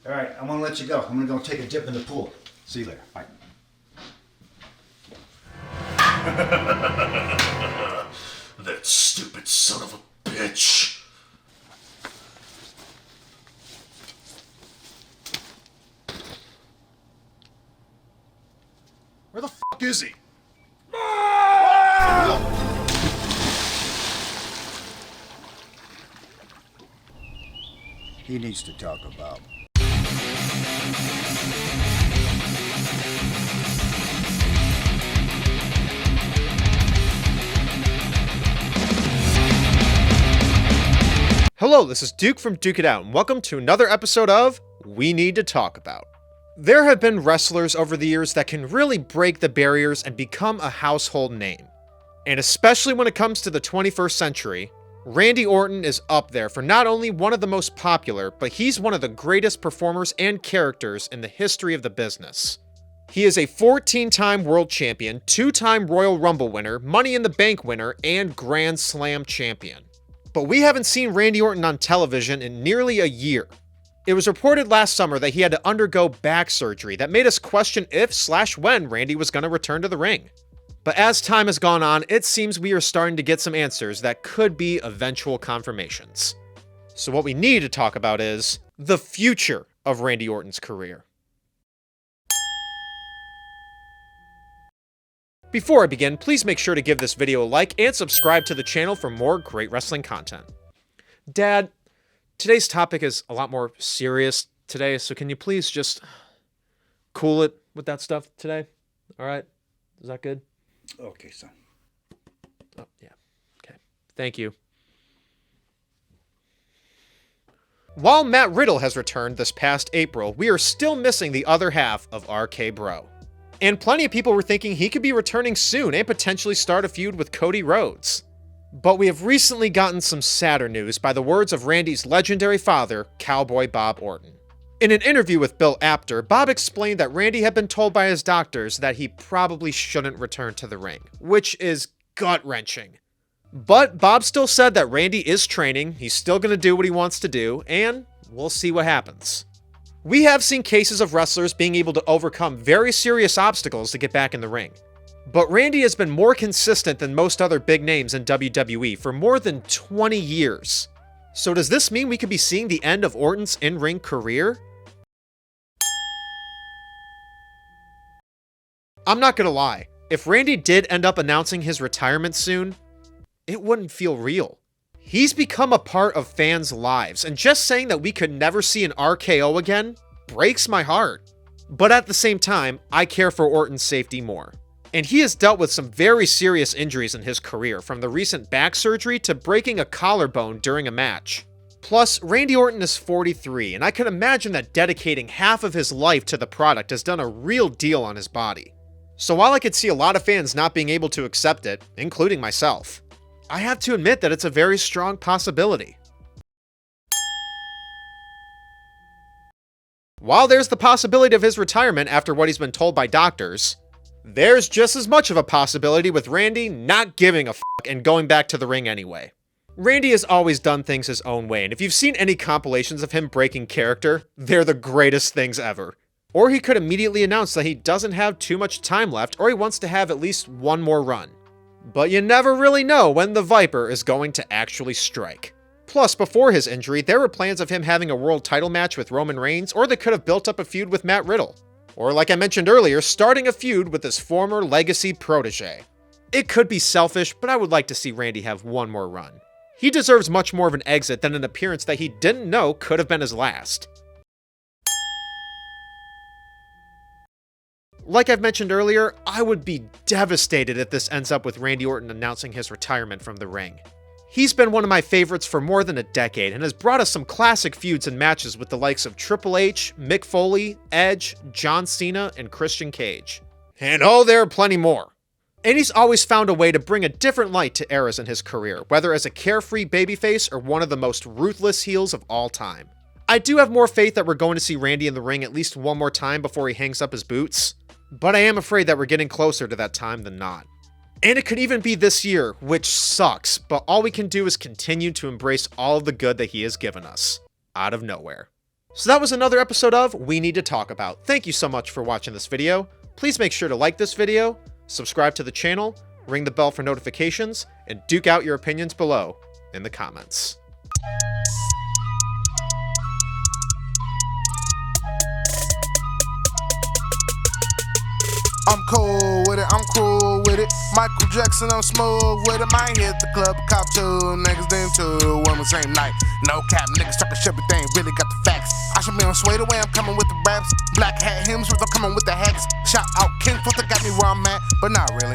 All right, I'm gonna let you go. I'm gonna go take a dip in the pool. See you later. Bye. That stupid son of a bitch. Where the fuck is he? He needs to talk about. Hello, this is Duke from Duke It Out, and welcome to another episode of We Need to Talk About. There have been wrestlers over the years that can really break the barriers and become a household name. And especially when it comes to the 21st century, Randy Orton is up there for not only one of the most popular, but he's one of the greatest performers and characters in the history of the business. He is a 14-time world champion, 2-time Royal Rumble winner, Money in the Bank winner, and Grand Slam champion. But we haven't seen Randy Orton on television in nearly a year. It was reported last summer that he had to undergo back surgery that made us question if/when Randy was going to return to the ring. But as time has gone on, it seems we are starting to get some answers that could be eventual confirmations. So what we need to talk about is the future of Randy Orton's career. Before I begin, please make sure to give this video a like and subscribe to the channel for more great wrestling content. Dad, today's topic is a lot more serious today, so can you please just cool it with that stuff today? All right? Is that good? Okay, son. Oh, yeah. Okay. Thank you. While Matt Riddle has returned this past April, we are still missing the other half of RK Bro. And plenty of people were thinking he could be returning soon and potentially start a feud with Cody Rhodes. But we have recently gotten some sadder news by the words of Randy's legendary father, Cowboy Bob Orton. In an interview with Bill Apter, Bob explained that Randy had been told by his doctors that he probably shouldn't return to the ring, which is gut-wrenching. But Bob still said that Randy is training, he's still going to do what he wants to do, and we'll see what happens. We have seen cases of wrestlers being able to overcome very serious obstacles to get back in the ring. But Randy has been more consistent than most other big names in WWE for more than 20 years. So does this mean we could be seeing the end of Orton's in-ring career? I'm not gonna lie, if Randy did end up announcing his retirement soon, it wouldn't feel real. He's become a part of fans' lives, and just saying that we could never see an RKO again breaks my heart. But at the same time, I care for Orton's safety more. And he has dealt with some very serious injuries in his career, from the recent back surgery to breaking a collarbone during a match. Plus, Randy Orton is 43, and I can imagine that dedicating half of his life to the product has done a real deal on his body. So while I could see a lot of fans not being able to accept it, including myself, I have to admit that it's a very strong possibility. While there's the possibility of his retirement after what he's been told by doctors, there's just as much of a possibility with Randy not giving a fuck and going back to the ring anyway. Randy has always done things his own way, and if you've seen any compilations of him breaking character, they're the greatest things ever. Or he could immediately announce that he doesn't have too much time left, or he wants to have at least one more run. But you never really know when the Viper is going to actually strike. Plus, before his injury, there were plans of him having a world title match with Roman Reigns, or they could have built up a feud with Matt Riddle. Or like I mentioned earlier, starting a feud with his former legacy protege. It could be selfish, but I would like to see Randy have one more run. He deserves much more of an exit than an appearance that he didn't know could have been his last. Like I've mentioned earlier, I would be devastated if this ends up with Randy Orton announcing his retirement from the ring. He's been one of my favorites for more than a decade and has brought us some classic feuds and matches with the likes of Triple H, Mick Foley, Edge, John Cena, and Christian Cage. And oh, there are plenty more. And he's always found a way to bring a different light to eras in his career, whether as a carefree babyface or one of the most ruthless heels of all time. I do have more faith that we're going to see Randy in the ring at least one more time before he hangs up his boots, but I am afraid that we're getting closer to that time than not. And it could even be this year, which sucks, but all we can do is continue to embrace all of the good that he has given us, out of nowhere. So that was another episode of We Need to Talk About. Thank you so much for watching this video. Please make sure to like this video, subscribe to the channel, ring the bell for notifications, and duke out your opinions below in the comments. I'm cool with it, I'm cool with it. Michael Jackson, I'm smooth with it. Might hit the club, cop 2 niggas, then 2 women same night. No cap, niggas talking shit, but they ain't really got the facts. I should be on sway the way I'm coming with the raps. Black hat hymns, I'm coming with the hacks. Shout out King, supposed to got me where I'm at, but not really.